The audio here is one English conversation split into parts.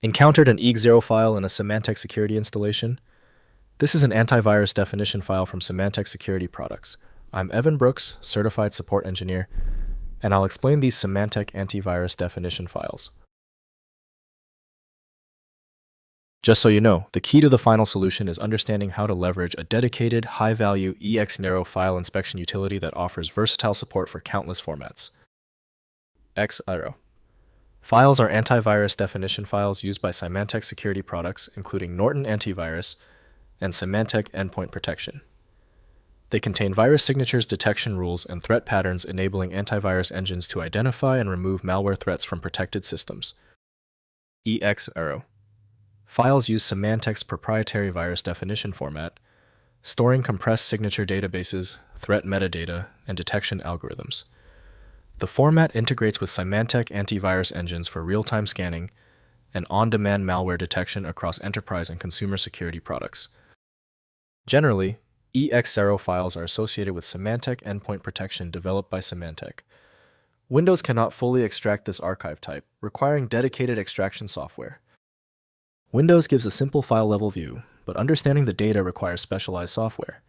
Encountered an EX0 file in a Symantec security installation? This is an antivirus definition file from Symantec Security Products. I'm Evan Brooks, Certified Support Engineer, and I'll explain these Symantec Antivirus definition files. Just so you know, the key to the final solution is understanding how to leverage a dedicated, high-value EX0 file inspection utility that offers versatile support for countless formats. EX0 Files are antivirus definition files used by Symantec Security Products, including Norton Antivirus and Symantec Endpoint Protection. They contain virus signatures, detection rules, and threat patterns enabling antivirus engines to identify and remove malware threats from protected systems. EX0 Files use Symantec's proprietary virus definition format, storing compressed signature databases, threat metadata, and detection algorithms. The format integrates with Symantec Antivirus engines for real-time scanning and on-demand malware detection across enterprise and consumer security products. Generally, EX0 files are associated with Symantec Endpoint Protection developed by Symantec. Windows cannot fully extract this archive type, requiring dedicated extraction software. Windows gives a simple file-level view, but understanding the data requires specialized software.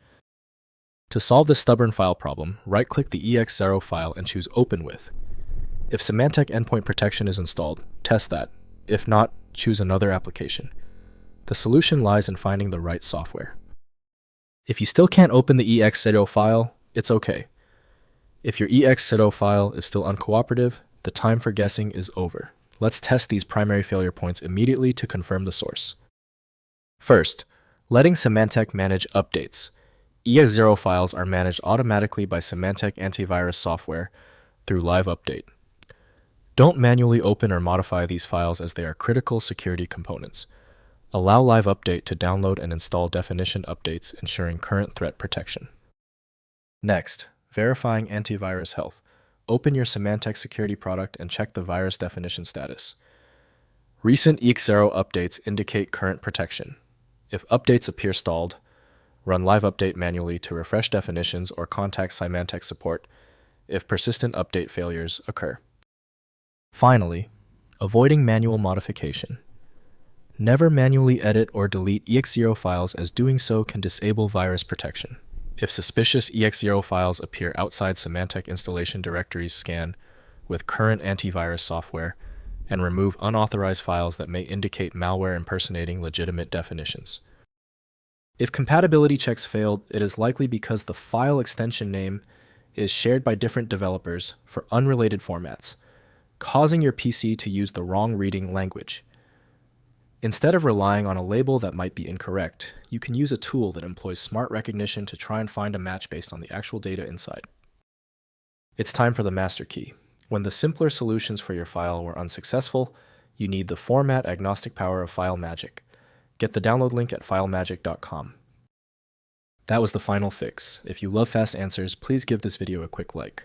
To solve this stubborn file problem, right-click the EX0 file and choose Open With. If Symantec Endpoint Protection is installed, test that. If not, choose another application. The solution lies in finding the right software. If you still can't open the EX0 file, it's okay. If your EX0 file is still uncooperative, the time for guessing is over. Let's test these primary failure points immediately to confirm the source. First, letting Symantec manage updates. EX0 files are managed automatically by Symantec Antivirus software through Live Update. Don't manually open or modify these files as they are critical security components. Allow Live Update to download and install definition updates, ensuring current threat protection. Next, verifying antivirus health. Open your Symantec security product and check the virus definition status. Recent EX0 updates indicate current protection. If updates appear stalled, run Live Update manually to refresh definitions or contact Symantec support if persistent update failures occur. Finally, avoiding manual modification. Never manually edit or delete EX0 files, as doing so can disable virus protection. If suspicious EX0 files appear outside Symantec installation directories, scan with current antivirus software and remove unauthorized files that may indicate malware impersonating legitimate definitions. If compatibility checks failed, it is likely because the file extension name is shared by different developers for unrelated formats, causing your PC to use the wrong reading language. Instead of relying on a label that might be incorrect, you can use a tool that employs smart recognition to try and find a match based on the actual data inside. It's time for the master key. When the simpler solutions for your file were unsuccessful, you need the format agnostic power of FileMagick. Get the download link at filemagick.com. That was the final fix. If you love fast answers, please give this video a quick like.